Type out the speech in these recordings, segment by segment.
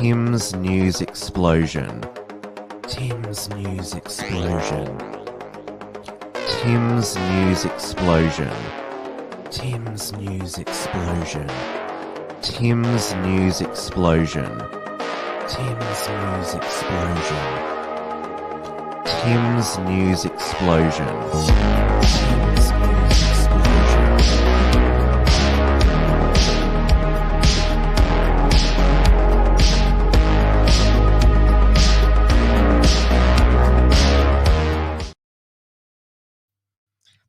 Tim's News Explosion. Tim's News Explosion. Tim's News Explosion. Tim's News Explosion. Tim's News Explosion. Tim's News Explosion. Tim's News Explosion. Tim's News Explosion.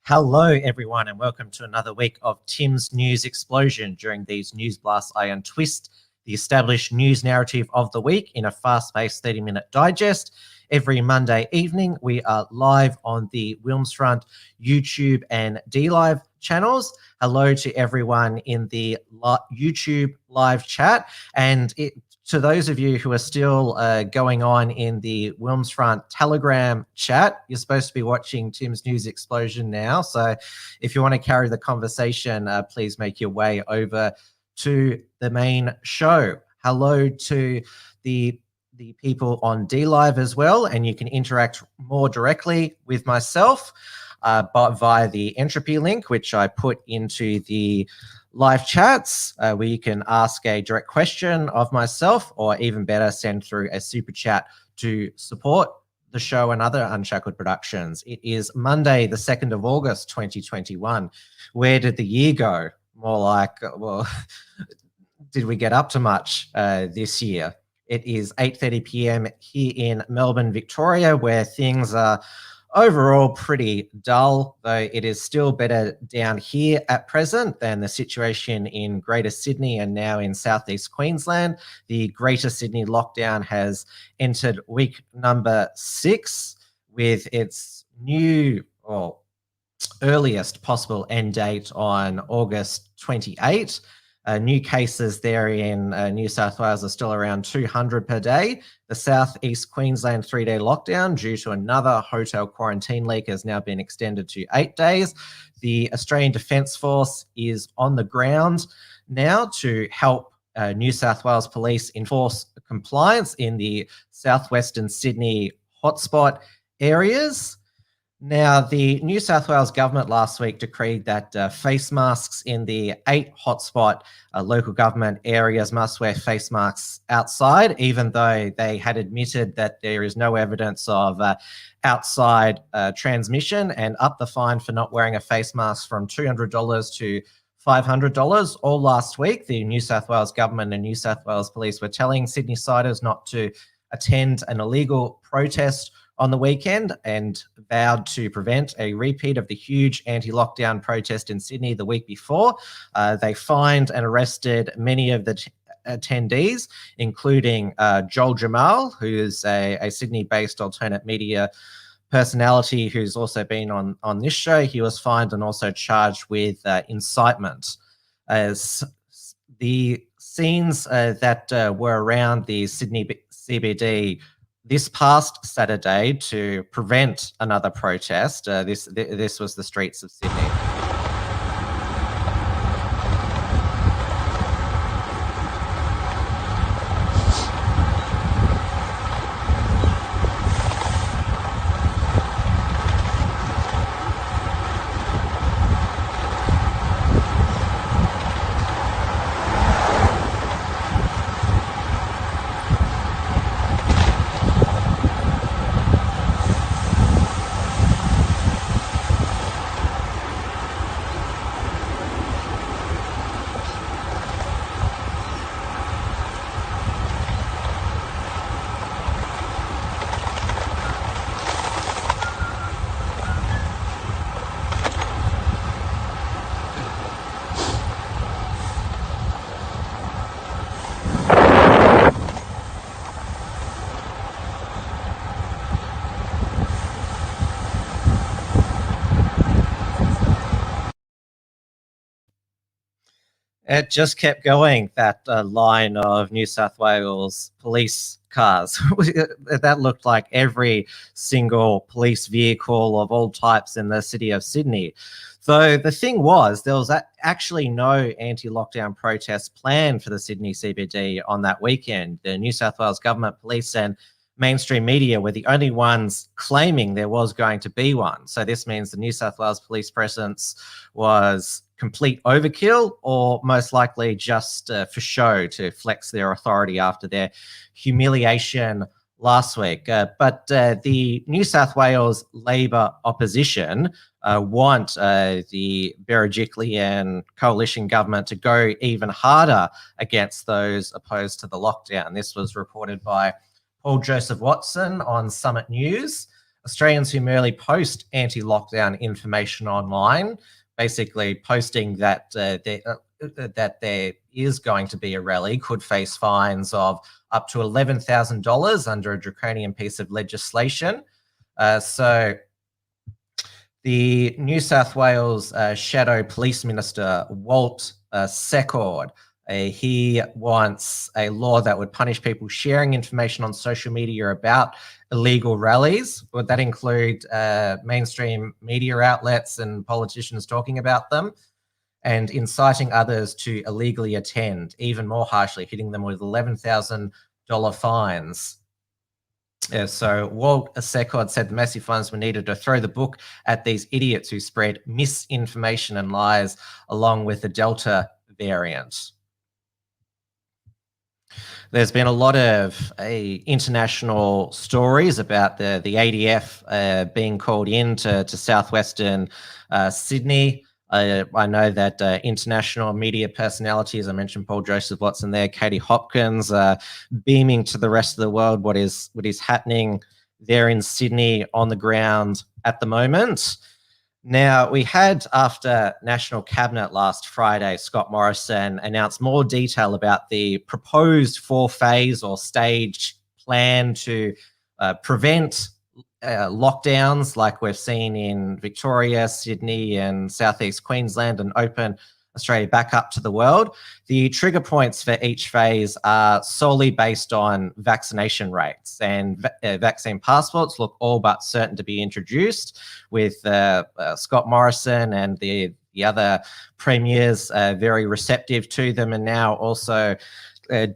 Hello, everyone, and welcome to another week of Tim's News Explosion. During these news blasts, I untwist the established news narrative of the week in a fast-paced 30-minute digest. Every Monday evening, we are live on the Wilms Front YouTube and DLive channels. Hello to everyone in the YouTube live chat, and to those of you who are still going on in the Wilms Front Telegram chat, you're supposed to be watching Tim's News Explosion now. So if you want to carry the conversation, please make your way over to the main show. Hello to the people on DLive as well, and you can interact more directly with myself but via the entropy link, which I put into the live chats, where you can ask a direct question of myself, or even better, send through a super chat to support the show and other Unshackled productions. It is Monday, the 2nd of August, 2021. Where did the year go? More like, well, did we get up to much this year? It is 8:30 p.m. here in Melbourne, Victoria, where things are overall pretty dull, though it is still better down here at present than the situation in Greater Sydney and now in Southeast Queensland. The Greater Sydney lockdown has entered week number 6 with its new or earliest possible end date on August 28. New cases there in New South Wales are still around 200 per day. The Southeast Queensland 3-day lockdown due to another hotel quarantine leak has now been extended to 8 days. The Australian Defence Force is on the ground now to help New South Wales Police enforce compliance in the southwestern Sydney hotspot areas. Now, the New South Wales government last week decreed that face masks in the 8 hotspot local government areas must wear face masks outside, even though they had admitted that there is no evidence of outside transmission, and upped the fine for not wearing a face mask from $200 to $500. All last week, the New South Wales government and New South Wales Police were telling Sydney-siders not to attend an illegal protest on the weekend, and vowed to prevent a repeat of the huge anti-lockdown protest in Sydney the week before. They fined and arrested many of the attendees, including Joel Jamal, who is a Sydney-based alternate media personality who's also been on this show. He was fined and also charged with incitement. As the scenes that were around the Sydney CBD this past Saturday to prevent another protest. This was the streets of Sydney. It just kept going, that line of New South Wales police cars. That looked like every single police vehicle of all types in the city of Sydney. So the thing was, there was actually no anti-lockdown protests planned for the Sydney CBD on that weekend. The New South Wales government, police and mainstream media were the only ones claiming there was going to be one. So this means the New South Wales police presence was complete overkill, or most likely just for show to flex their authority after their humiliation last week. But the New South Wales Labor opposition want the Berejiklian coalition government to go even harder against those opposed to the lockdown. This was reported by Paul Joseph Watson on Summit News. Australians who merely post anti-lockdown information online, basically posting that that there is going to be a rally, could face fines of up to $11,000 under a draconian piece of legislation. So the New South Wales Shadow Police Minister, Walt Secord, he wants a law that would punish people sharing information on social media about illegal rallies. Would that include mainstream media outlets and politicians talking about them, and inciting others to illegally attend, even more harshly, hitting them with $11,000 fines. So Walt Secord said the massive fines were needed to throw the book at these idiots who spread misinformation and lies along with the Delta variant. There's been a lot of international stories about the ADF being called in to southwestern Sydney. I know that international media personalities, I mentioned Paul Joseph Watson there, Katie Hopkins, beaming to the rest of the world what is happening there in Sydney on the ground at the moment. Now, we had, after National Cabinet last Friday, Scott Morrison announced more detail about the proposed four-phase or stage plan to prevent lockdowns like we've seen in Victoria, Sydney and Southeast Queensland, and open Australia back up to the world. The trigger points for each phase are solely based on vaccination rates, and vaccine passports look all but certain to be introduced, with Scott Morrison and the other premiers very receptive to them, and now also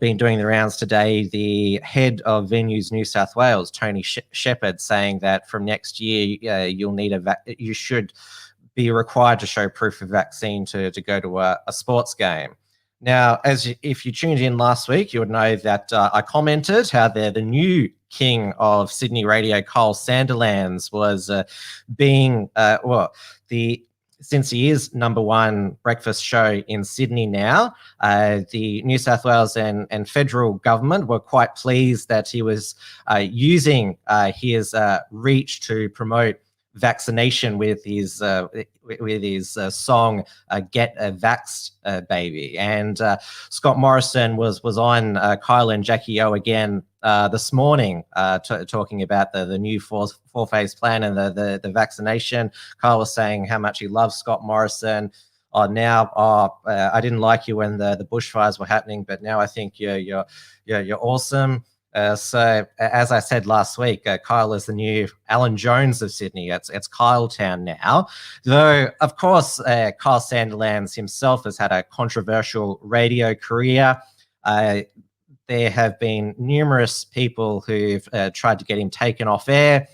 been doing the rounds today, the head of Venues New South Wales, Tony Shepherd, saying that from next year you'll need you should be required to show proof of vaccine to go to a sports game. Now, if you tuned in last week, you would know that I commented how the new king of Sydney radio, Kyle Sandilands, was since he is number one breakfast show in Sydney now, the New South Wales and federal government were quite pleased that he was using his reach to promote vaccination with his song "Get a Vaxxed Baby." And Scott Morrison was on Kyle and Jackie O again this morning, talking about the new four-phase plan and the vaccination. Kyle was saying how much he loves Scott Morrison. I didn't like you when the bushfires were happening, but now I think you're awesome. So as I said last week, Kyle is the new Alan Jones of Sydney. It's Kyle Town now. Though, of course, Kyle Sandilands himself has had a controversial radio career. There have been numerous people who've tried to get him taken off air,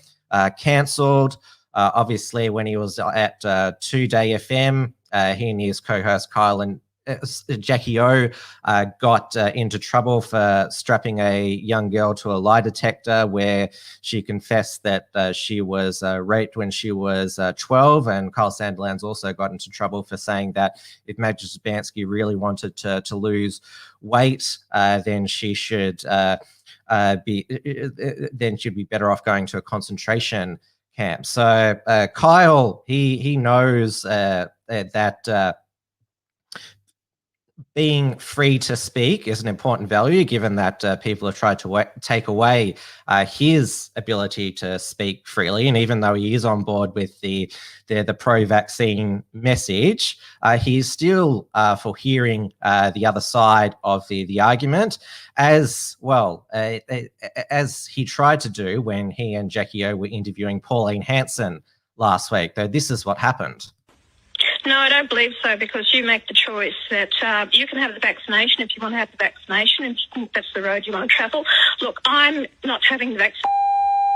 cancelled. Obviously, when he was at 2Day FM, he and his co-host Kyle and Jackie O got into trouble for strapping a young girl to a lie detector, where she confessed that she was raped when she was 12. And Kyle Sandilands also got into trouble for saying that if Magda Szubanski really wanted to lose weight, then she should be better off going to a concentration camp. So Kyle, he knows that being free to speak is an important value, given that people have tried to take away his ability to speak freely. And even though he is on board with the pro-vaccine message, he's still for hearing the other side of the argument, as well as he tried to do when he and Jackie O were interviewing Pauline Hanson last week. Though this is what happened. No, I don't believe so, because you make the choice that you can have the vaccination if you want to have the vaccination and you think that's the road you want to travel. Look, I'm not having the vaccine.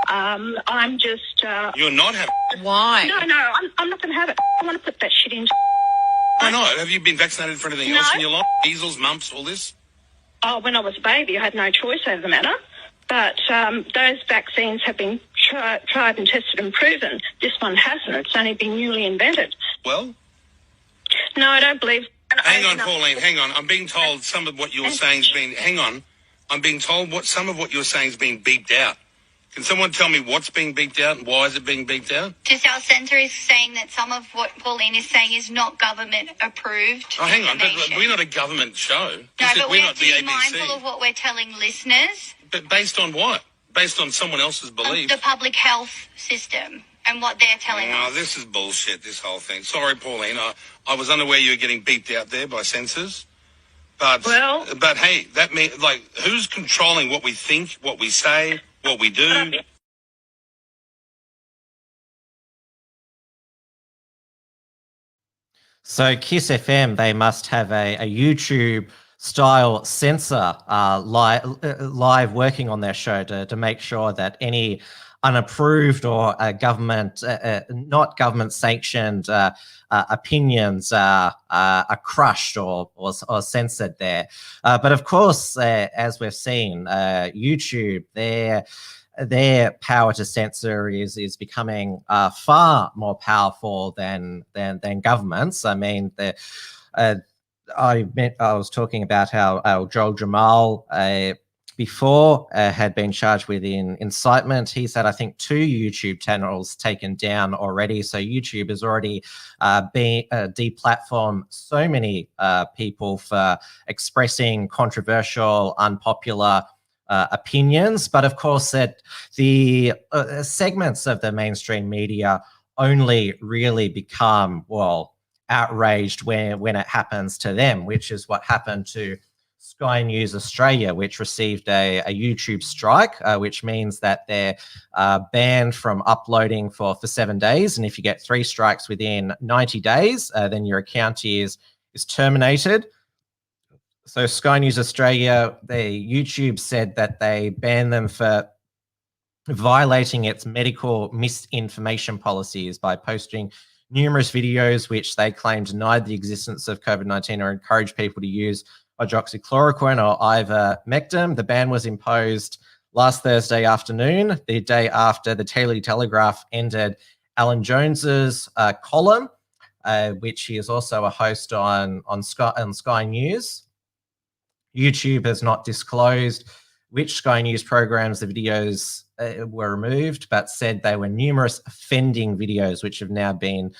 I'm just... You're not having... Why? No, I'm not going to have it. I want to put that shit in. Why not? Have you been vaccinated for anything else in your life? Measles, mumps, all this? Oh, when I was a baby, I had no choice over the matter. But those vaccines have been tried and tested and proven. This one hasn't. It's only been newly invented. Well... No, I don't believe... Hang on, Pauline, hang on. I'm being told some of what you're saying's been... Hang on. I'm being told some of what you're saying's being beeped out. Can someone tell me what's being beeped out and why is it being beeped out? Just our centre is saying that some of what Pauline is saying is not government approved. Oh, hang on, but we're not a government show. No, but we we're have not to the be ABC. mindful of what we're telling listeners. But based on what? Based on someone else's beliefs? The public health system and what they're telling us. Oh, this is bullshit, this whole thing. Sorry, Pauline. I was unaware you were getting beeped out there by censors. But hey, that means, like, who's controlling what we think, what we say, what we do? So Kiss FM, they must have a YouTube style censor live working on their show to make sure that any unapproved or government, not government sanctioned opinions are crushed or censored there. But of course, as we've seen, YouTube, their power to censor is becoming far more powerful than governments. I mean, I was talking about how Joel Jamal before had been charged with incitement. He's had, I think, 2 YouTube channels taken down already. So YouTube has already deplatformed so many people for expressing controversial, unpopular opinions. But of course, that the segments of the mainstream media only really become, well, outraged when it happens to them, which is what happened to Sky News Australia, which received a YouTube strike, which means that they're banned from uploading for 7 days. And if you get 3 strikes within 90 days, then your account is terminated. So Sky News Australia, YouTube said that they banned them for violating its medical misinformation policies by posting numerous videos which they claim denied the existence of COVID-19 or encouraged people to use hydroxychloroquine or ivermectin. The ban was imposed last Thursday afternoon, the day after the Daily Telegraph ended Alan Jones's column, which he is also a host on Sky News. YouTube has not disclosed which Sky News programs the videos were removed, but said they were numerous offending videos which have now been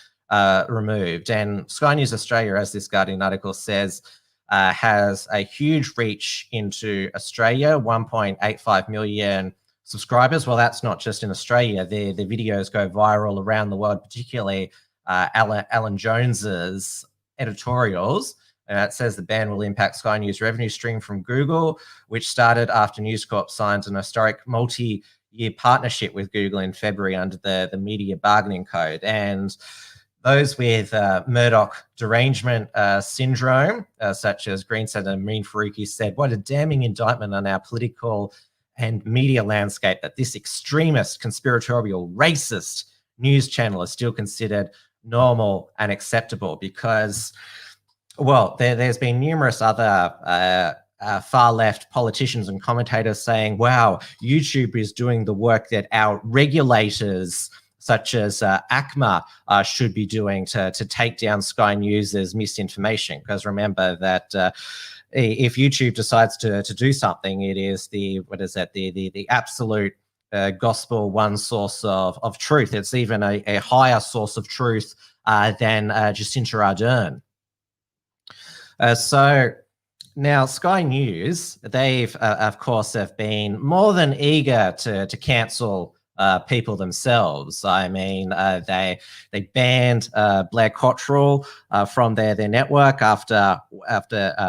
removed. And Sky News Australia, as this Guardian article says, has a huge reach into Australia, 1.85 million subscribers. Well, that's not just in Australia. The videos go viral around the world, particularly Alan Jones's editorials. It says the ban will impact Sky News' revenue stream from Google, which started after News Corp signed an historic multi-year partnership with Google in February under the Media Bargaining Code. And those with Murdoch derangement syndrome, such as Green Senator Mean Faruqi, said, what a damning indictment on our political and media landscape that this extremist, conspiratorial, racist news channel is still considered normal and acceptable because... Well, there's been numerous other far-left politicians and commentators saying, wow, YouTube is doing the work that our regulators, such as ACMA, should be doing to take down Sky News' misinformation. Because remember that if YouTube decides to do something, it is the absolute gospel one source of truth. It's even a higher source of truth than Jacinta Ardern. So now Sky News, they've, of course, have been more than eager to cancel people themselves. I mean, they banned Blair Cottrell from their network after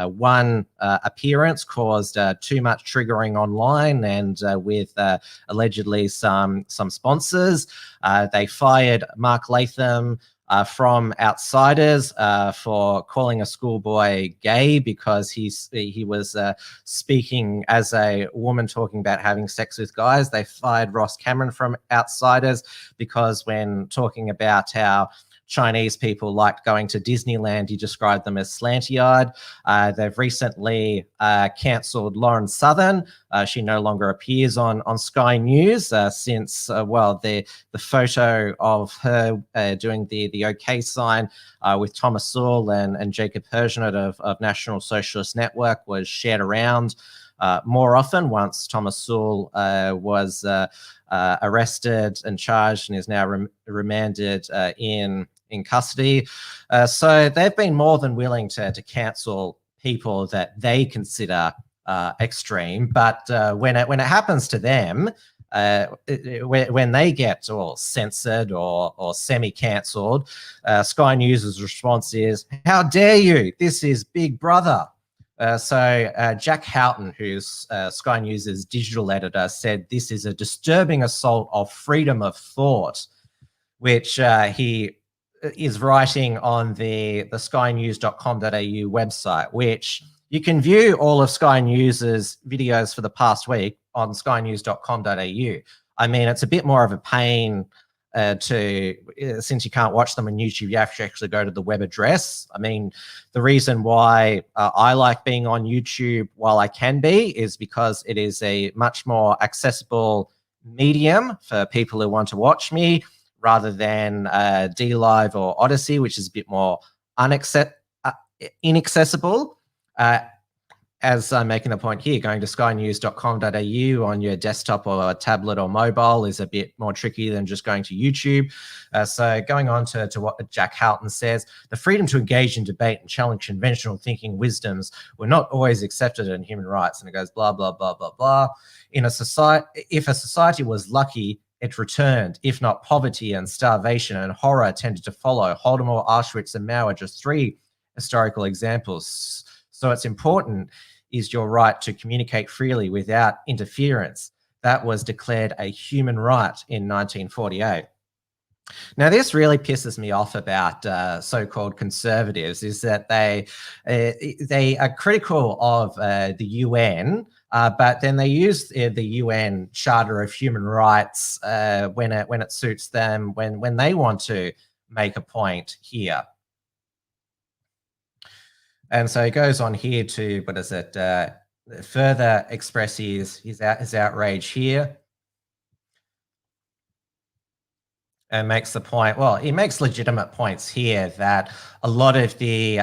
one appearance caused too much triggering online and with allegedly some sponsors. They fired Mark Latham from outsiders for calling a schoolboy gay because he was speaking as a woman talking about having sex with guys. They fired Ross Cameron from outsiders because when talking about how Chinese people liked going to Disneyland, he described them as slanty-eyed. They've recently cancelled Lauren Southern. She no longer appears on Sky News since, the photo of her doing the OK sign with Thomas Sewell and Jacob Persianet of National Socialist Network was shared around more often once Thomas Sewell was arrested and charged and is now remanded in custody. So they've been more than willing to cancel people that they consider extreme. But when it happens to them, when they get all censored or semi-cancelled, Sky News' response is, "How dare you? This is Big Brother." So Jack Houghton, who's Sky News' digital editor, said this is a disturbing assault of freedom of thought, which he is writing on the skynews.com.au website, which you can view all of Sky News' videos for the past week on skynews.com.au. I mean, it's a bit more of a pain since you can't watch them on YouTube, you have to actually go to the web address. I mean, the reason why I like being on YouTube while I can be is because it is a much more accessible medium for people who want to watch me rather than DLive or Odyssey, which is a bit more inaccessible. As I'm making a point here, going to skynews.com.au on your desktop or a tablet or mobile is a bit more tricky than just going to YouTube. So going on to what Jack Houghton says, the freedom to engage in debate and challenge conventional thinking wisdoms were not always accepted in human rights. And it goes blah, blah, blah, blah, blah. If a society was lucky, it returned. If not, poverty and starvation and horror tended to follow. Holodomor, Auschwitz, and Mao are just three historical examples. So it's important is your right to communicate freely without interference. That was declared a human right in 1948. Now, this really pisses me off about so-called conservatives, is that they are critical of the UN, but then they use the UN Charter of Human Rights when it suits them, when they want to make a point here. And so he goes on here to, further express his outrage here. And makes the point, well, he makes legitimate points here that a lot of the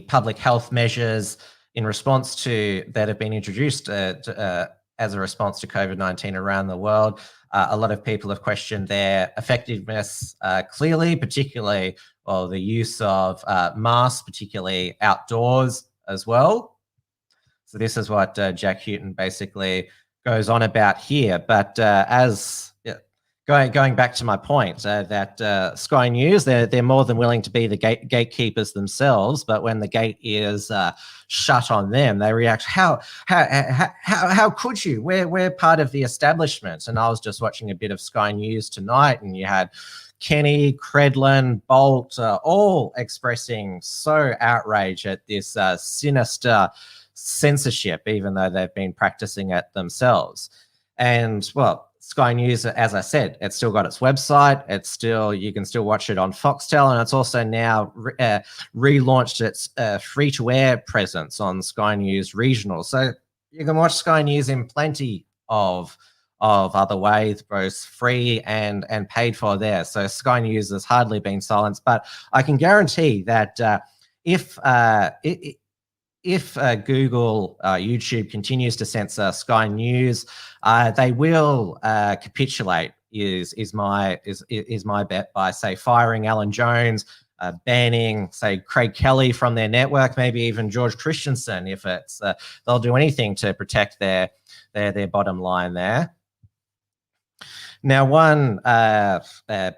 public health measures in response to that have been introduced as a response to COVID-19 around the world, a lot of people have questioned their effectiveness clearly, particularly the use of masks, particularly outdoors as well. So this is what Jack Houghton basically goes on about here. But going back to my point, that Sky News, they're more than willing to be the gatekeepers themselves, but when the gate is shut on them, they react, how could you? We're part of the establishment. And I was just watching a bit of Sky News tonight, and you had Kenny, Credlin, Bolt, all expressing so outrage at this sinister censorship, even though they've been practicing it themselves. And well, Sky News, as I said, it's still got its website. You can still watch it on Foxtel, and it's also now relaunched its free-to-air presence on Sky News Regional. So you can watch Sky News in plenty of other ways, both free and paid for there. So Sky News has hardly been silenced, but I can guarantee that if Google, YouTube continues to censor Sky News, they will capitulate. Is my bet by, say, firing Alan Jones, banning, say, Craig Kelly from their network, maybe even George Christensen. If it's they'll do anything to protect their bottom line there. Now, one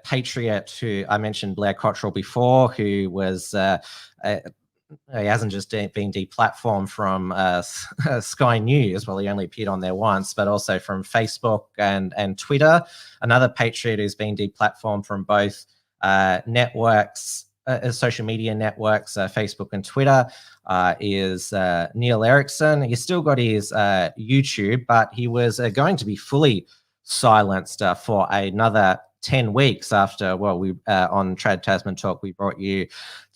patriot who I mentioned, Blair Cottrell, before, who was he hasn't just been deplatformed from Sky News. Well, he only appeared on there once, but also from Facebook and Twitter. Another patriot who's been deplatformed from both networks, social media networks, Facebook and Twitter, is Neil Erickson. He's still got his YouTube, but he was going to be fully silenced for another 10 weeks after, well, we on Trad Tasman Talk, we brought you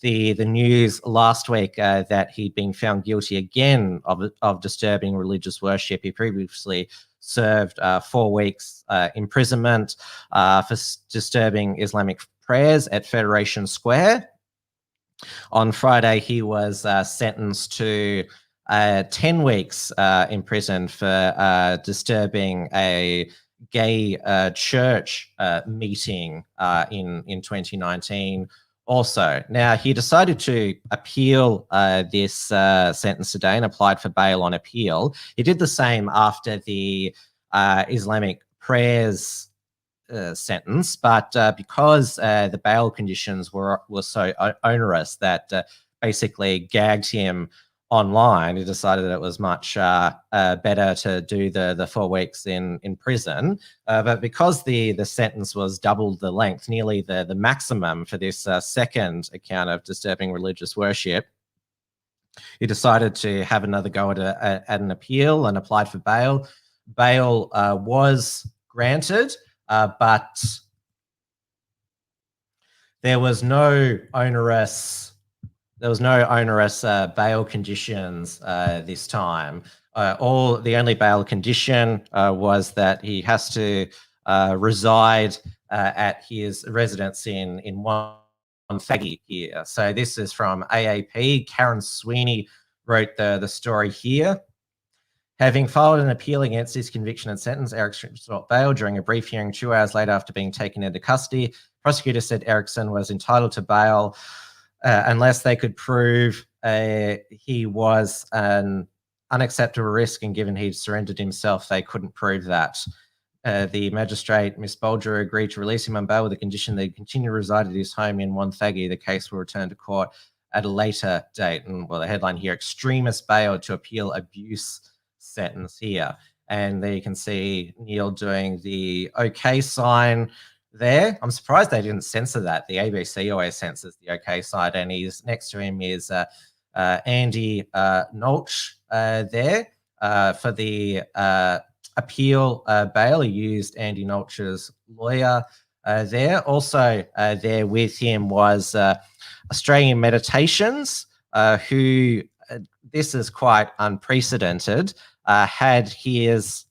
the news last week that he'd been found guilty again of disturbing religious worship. He previously served 4 weeks imprisonment for disturbing Islamic prayers at Federation Square. On Friday, he was sentenced to 10 weeks in prison for disturbing a gay church meeting in 2019 also. Now, he decided to appeal this sentence today and applied for bail on appeal. He did the same after the Islamic prayers sentence, but because the bail conditions were so onerous that basically gagged him online, he decided that it was much better to do the 4 weeks in prison. But because the sentence was double the length, nearly the maximum for this second account of disturbing religious worship, he decided to have another go at an appeal and applied for bail. Bail was granted, but there was no onerous bail conditions this time. The only bail condition was that he has to reside at his residence in one faggy here. So this is from AAP. Karen Sweeney wrote the story here. Having filed an appeal against his conviction and sentence, Erickson sought bail during a brief hearing 2 hours later after being taken into custody. Prosecutor said Erickson was entitled to bail unless they could prove he was an unacceptable risk, and given he'd surrendered himself, they couldn't prove that. The magistrate, Miss Bolger, agreed to release him on bail with the condition that he'd continue to reside at his home in Wonthaggi. The case will return to court at a later date. And well, the headline here, extremist bail to appeal abuse sentence here. And there you can see Neil doing the OK sign there. I'm surprised they didn't censor that. The ABC always censors the OK sign, and he's next to him is Andy Nolch there for the appeal bail. He used Andy Nolch's lawyer there. Also there with him was Australian Meditations, who this is quite unprecedented, had his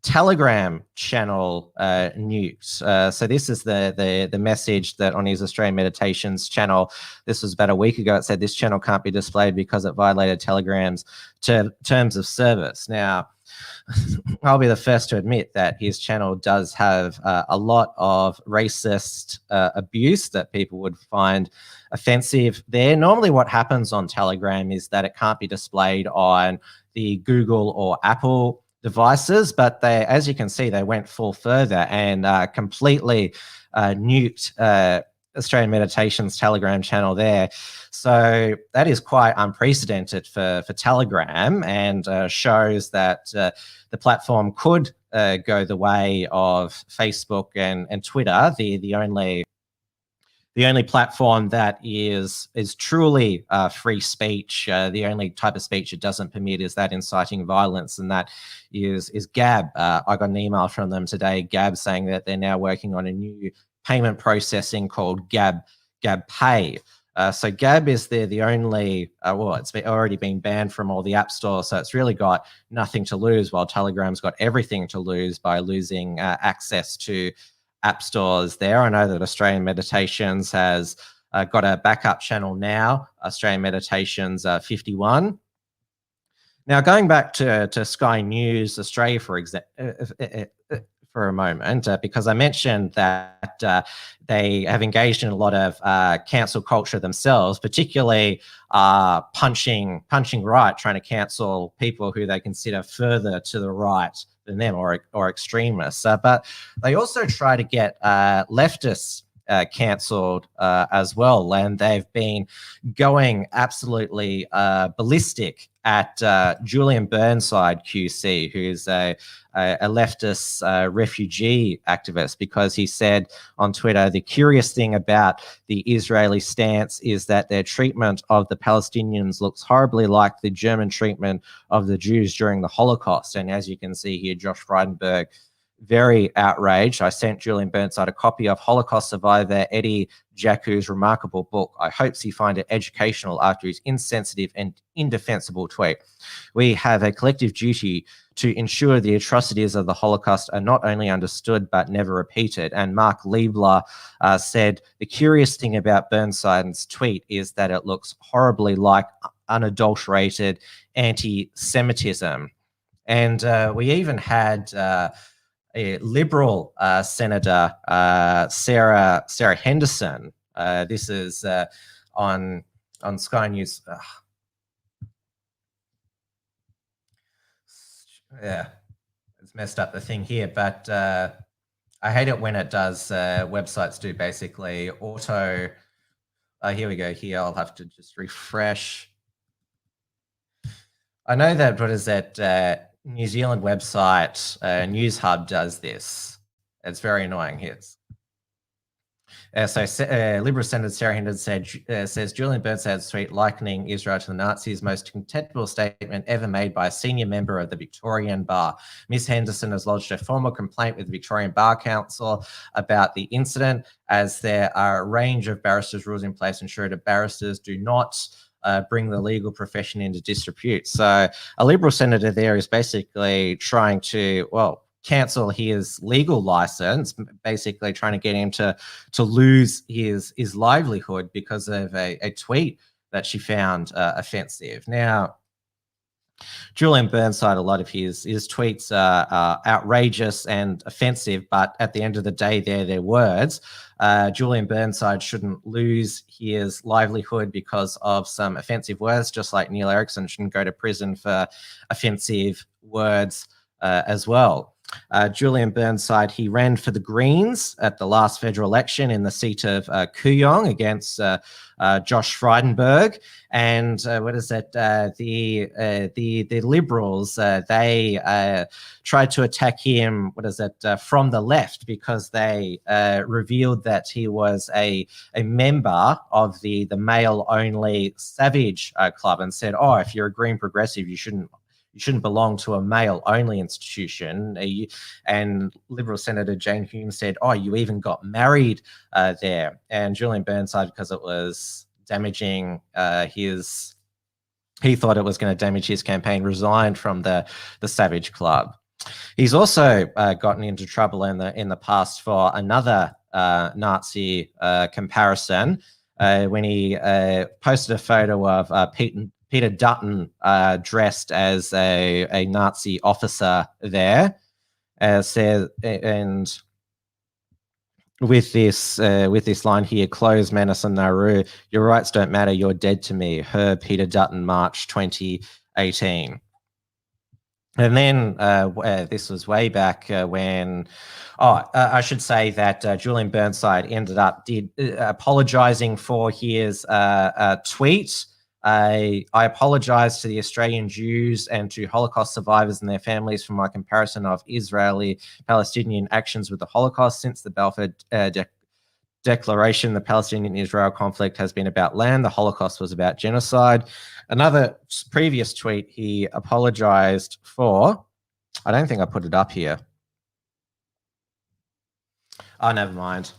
Telegram channel nuked. So this is the message that on his Australian Meditations channel, this was about a week ago, it said this channel can't be displayed because it violated Telegram's terms of service. Now, I'll be the first to admit that his channel does have a lot of racist abuse that people would find offensive there. Normally what happens on Telegram is that it can't be displayed on the Google or Apple devices, but they, as you can see, they went full further and completely nuked Australian Meditations Telegram channel there. So that is quite unprecedented for Telegram, and shows that the platform could go the way of Facebook and Twitter, the only platform that is truly free speech. The only type of speech it doesn't permit is that inciting violence, and that is Gab. I got an email from them today, Gab, saying that they're now working on a new payment processing called Gab Pay. So Gab is the only, well, it's already been banned from all the app stores, so it's really got nothing to lose, while Telegram's got everything to lose by losing access to app stores there. I know that Australian Meditations has got a backup channel now, Australian Meditations 51. Now, going back to Sky News Australia, for a moment, because I mentioned that they have engaged in a lot of cancel culture themselves, particularly punching right, trying to cancel people who they consider further to the right than them, or extremists. But they also try to get leftists cancelled as well, and they've been going absolutely ballistic at Julian Burnside QC, who's a leftist refugee activist, because he said on Twitter, the curious thing about the Israeli stance is that their treatment of the Palestinians looks horribly like the German treatment of the Jews during the Holocaust. And as you can see here, Josh Frydenberg, very outraged. I sent Julian Burnside a copy of Holocaust survivor Eddie Jaku's remarkable book. I hope he find it educational after his insensitive and indefensible tweet. We have a collective duty to ensure the atrocities of the Holocaust are not only understood but never repeated. And Mark Liebler said, the curious thing about Burnside's tweet is that it looks horribly like unadulterated anti-Semitism. And we even had a Liberal Senator, Sarah Henderson. This is on Sky News. Yeah, it's messed up the thing here, but I hate it when it does. Websites do basically auto. Here we go. Here, I'll have to just refresh. I know that, what is that? New Zealand website, News Hub, does this. It's very annoying. Here. Liberal Senator Sarah Henderson says Julian Burnside's tweet likening Israel to the Nazis, most contemptible statement ever made by a senior member of the Victorian Bar. Ms. Henderson has lodged a formal complaint with the Victorian Bar Council about the incident, as there are a range of barristers' rules in place ensure that barristers do not bring the legal profession into disrepute. So a Liberal senator there is basically trying to, cancel his legal license, basically trying to get him to lose his livelihood because of a tweet that she found offensive. Now, Julian Burnside, a lot of his tweets are outrageous and offensive, but at the end of the day, they're their words. Julian Burnside shouldn't lose his livelihood because of some offensive words, just like Neil Erickson shouldn't go to prison for offensive words as well. Julian Burnside, he ran for the Greens at the last federal election in the seat of Kooyong against Josh Frydenberg. And what is it? The Liberals, they tried to attack him, from the left, because they revealed that he was a member of the male-only Savage Club, and said, oh, if you're a Green progressive, you shouldn't belong to a male-only institution. And Liberal Senator Jane Hume said, oh, you even got married there. And Julian Burnside, because it was damaging he thought it was going to damage his campaign, resigned from the Savage Club. He's also gotten into trouble in the past for another Nazi comparison when he posted a photo of Peter Dutton dressed as a Nazi officer there, and with this line here, close Menace and Nauru, your rights don't matter, you're dead to me. Her Peter Dutton, March 2018. And then this was way back when, I should say that Julian Burnside ended up apologizing for his tweet. I apologize to the Australian Jews and to Holocaust survivors and their families for my comparison of Israeli-Palestinian actions with the Holocaust. Since the Balfour Declaration, the Palestinian-Israel conflict has been about land. The Holocaust was about genocide. Another previous tweet he apologized for. I don't think I put it up here. Oh, never mind.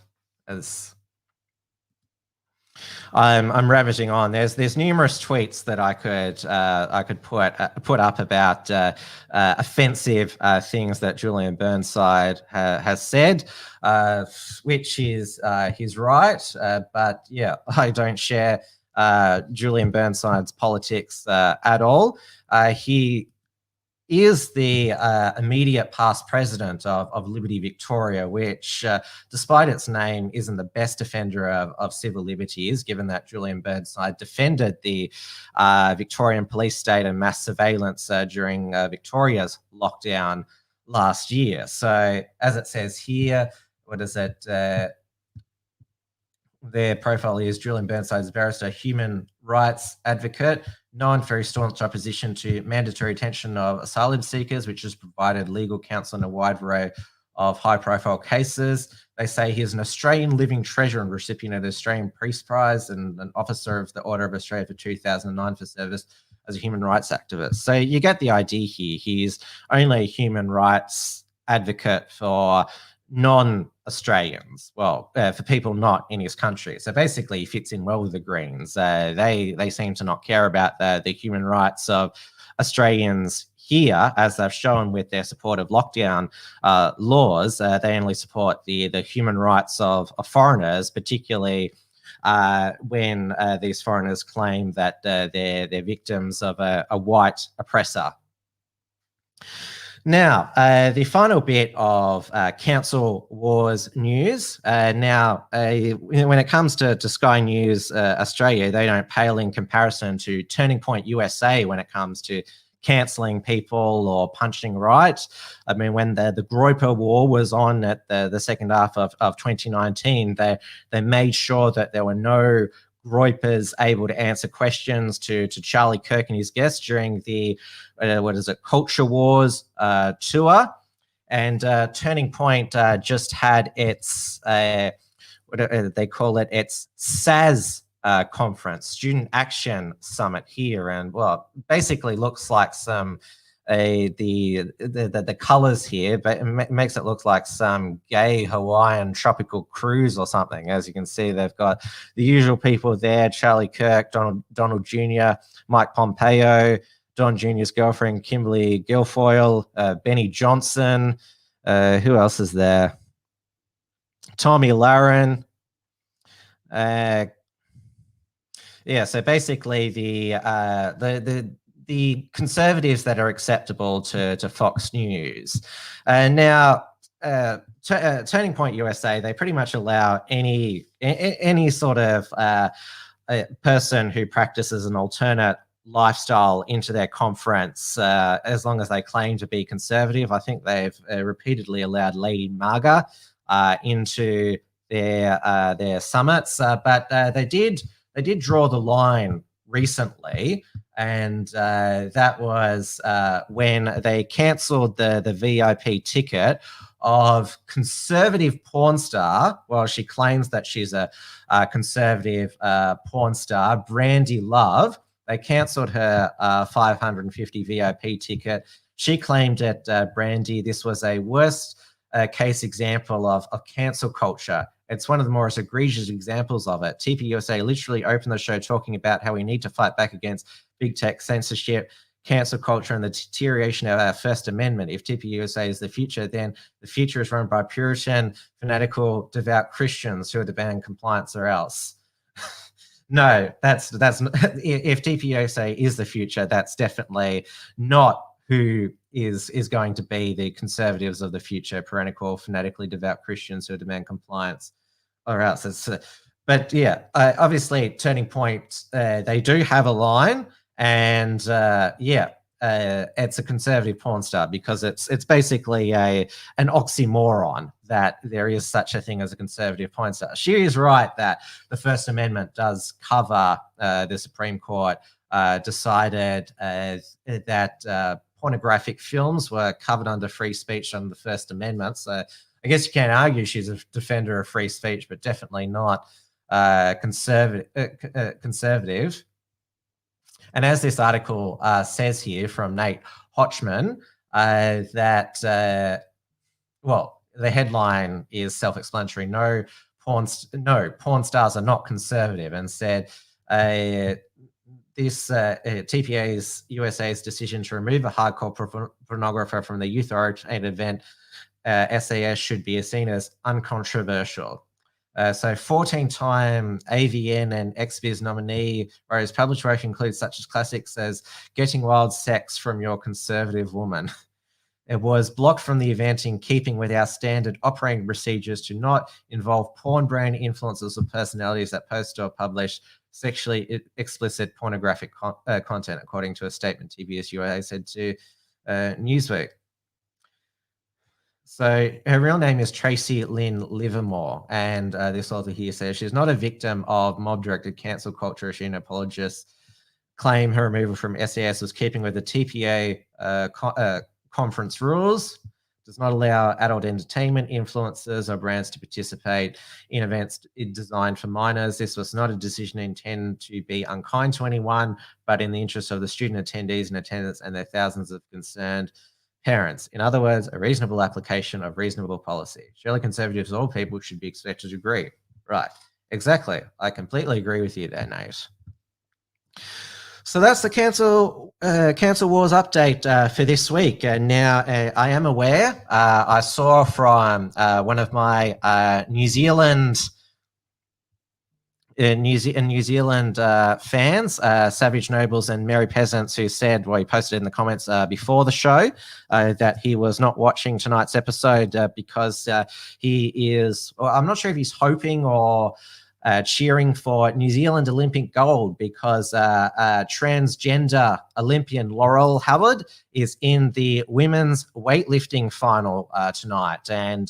I'm ravaging on. There's numerous tweets that I could put up about offensive things that Julian Burnside has said, which is his right. But yeah, I don't share Julian Burnside's politics at all. He is the immediate past president of Liberty Victoria, which, despite its name, isn't the best defender of civil liberties, given that Julian Burnside defended the Victorian police state and mass surveillance during Victoria's lockdown last year. So, as it says here, what is it? their profile is Julian Burnside's barrister, human rights advocate, known for his staunch opposition to mandatory detention of asylum seekers, which has provided legal counsel in a wide array of high-profile cases. They say he is an Australian living treasure and recipient of the Australian Peace Prize and an officer of the Order of Australia for 2009 for service as a human rights activist. So you get the idea here. He's only a human rights advocate for non-Australians, for people not in his country. So basically he fits in well with the Greens. They seem to not care about the human rights of Australians here, as they've shown with their support of lockdown laws. They only support the human rights of foreigners, particularly when these foreigners claim that they're victims of a white oppressor. Now, the final bit of council wars news. When it comes to Sky News Australia, they don't pale in comparison to Turning Point USA when it comes to cancelling people or punching right. I mean, when the Groyper War was on at the second half of 2019, they made sure that there were no Groypers able to answer questions to Charlie Kirk and his guests during the Culture Wars tour. And Turning Point just had its they call it its SAS conference, Student Action Summit here, and basically looks like some the colors here, but it makes it look like some gay Hawaiian tropical cruise or something. As you can see, they've got the usual people there: Charlie Kirk, Donald Jr., Mike Pompeo, Don Jr.'s girlfriend Kimberly Guilfoyle, Benny Johnson. Who else is there? Tommy Lahren. So basically the conservatives that are acceptable to Fox News. Now, Turning Point USA, they pretty much allow any sort of person who practices an alternate lifestyle into their conference, as long as they claim to be conservative. I think they've repeatedly allowed Lady Marga into their summits, but they did draw the line recently, and that was when they cancelled the VIP ticket of conservative porn star. Well, she claims that she's a conservative porn star, Brandy Love. They cancelled her 550 VIP ticket. She claimed at Brandy this was a worst case example of cancel culture. It's one of the most egregious examples of it. TPUSA literally opened the show talking about how we need to fight back against big tech censorship, cancel culture, and the deterioration of our First Amendment. If TPUSA is the future, then the future is run by Puritan, fanatical, devout Christians who are demanding compliance or else. No, that's not, if TPUSA is the future, that's definitely not who is going to be the conservatives of the future, perennial, fanatically devout Christians who demand compliance or else. Obviously Turning Point, they do have a line, and it's a conservative porn star, because it's basically an oxymoron that there is such a thing as a conservative porn star. She is right that the First Amendment does cover, the Supreme Court decided that pornographic films were covered under free speech under the First Amendment. So I guess you can't argue she's a defender of free speech, but definitely not conservative. And as this article says here from Nate Hochman, that the headline is self-explanatory. No, porn stars are not conservative, and said this TPA's USA's decision to remove a hardcore pornographer from the youth-oriented event SAS should be seen as uncontroversial. So 14-time AVN and XBiz nominee, whereas published work includes such as classics as Getting Wild Sex from Your Conservative Woman. It was blocked from the event in keeping with our standard operating procedures to not involve porn brand influencers or personalities that post or publish sexually explicit pornographic content, according to a statement TBS USA said to Newsweek. So her real name is Tracy Lynn Livermore, and this author here says she's not a victim of mob-directed cancel culture. She and apologists claim her removal from SAS was keeping with the TPA conference rules. Does not allow adult entertainment influencers or brands to participate in events designed for minors. This was not a decision intended to be unkind to anyone, but in the interest of the student attendees in attendance and their thousands of concerned parents. In other words, a reasonable application of reasonable policy. Surely conservatives, all people, should be expected to agree. Right, exactly. I completely agree with you there, Nate. So that's the cancel wars update for this week. Now, I am aware. I saw from one of my New Zealand fans, Savage Nobles and Merry Peasants, who said, well, he posted in the comments before the show that he was not watching tonight's episode because he is, well, I'm not sure if he's hoping or cheering for New Zealand Olympic gold because transgender Olympian Laurel Howard is in the women's weightlifting final tonight. And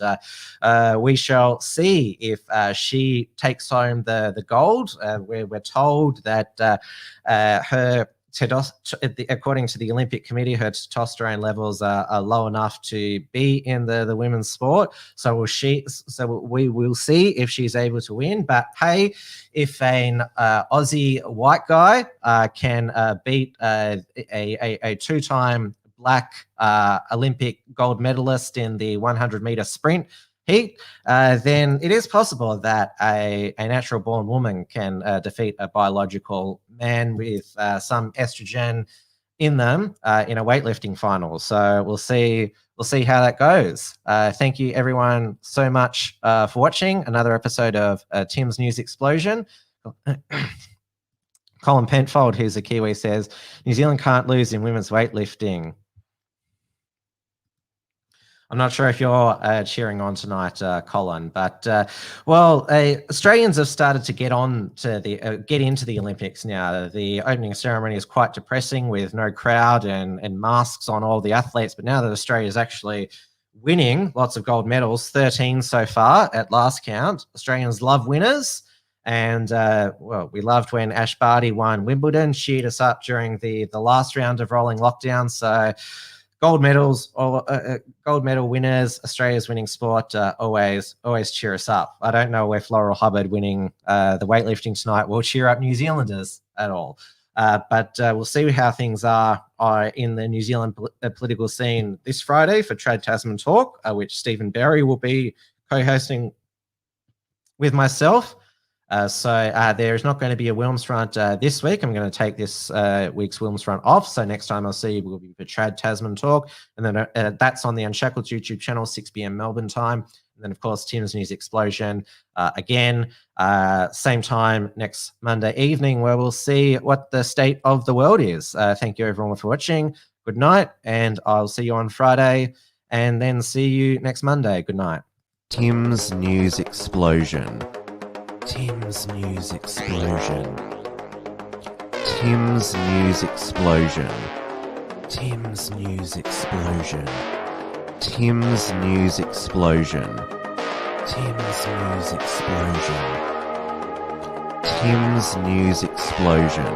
we shall see if she takes home the gold. We're told that her according to the Olympic Committee, her testosterone levels are low enough to be in the women's sport. So we will see if she's able to win. But hey, if an Aussie white guy can beat a two-time Black Olympic gold medalist in the 100-meter sprint heat, then it is possible that a natural-born woman can defeat a biological man with some estrogen in them in a weightlifting final. So we'll see how that goes. Thank you, everyone, so much for watching another episode of Tim's News Explosion. Colin Pentfold, who's a Kiwi, says New Zealand can't lose in women's weightlifting. I'm not sure if you're cheering on tonight, Colin, but Australians have started to get into the Olympics now. The opening ceremony is quite depressing with no crowd and masks on all the athletes. But now that Australia is actually winning lots of gold medals, 13 so far at last count, Australians love winners. And we loved when Ash Barty won Wimbledon, cheered us up during the last round of rolling lockdown. So gold medals, or gold medal winners, Australia's winning sport, always cheer us up. I don't know if Laurel Hubbard winning the weightlifting tonight will cheer up New Zealanders at all. But we'll see how things are in the New Zealand political scene this Friday for Trad Tasman Talk, which Stephen Berry will be co-hosting with myself. So there is not going to be a Wilms front this week. I'm going to take this week's Wilms front off. So next time I'll see you will be for Trad Tasman Talk. And then that's on the Unshackled YouTube channel, 6 p.m. Melbourne time. And then, of course, Tim's News Explosion again, same time next Monday evening, where we'll see what the state of the world is. Thank you, everyone, for watching. Good night. And I'll see you on Friday and then see you next Monday. Good night. Tim's News Explosion. Tim's News Explosion. Tim's News Explosion. Tim's News Explosion. Tim's News Explosion. Tim's News Explosion. Tim's News Explosion.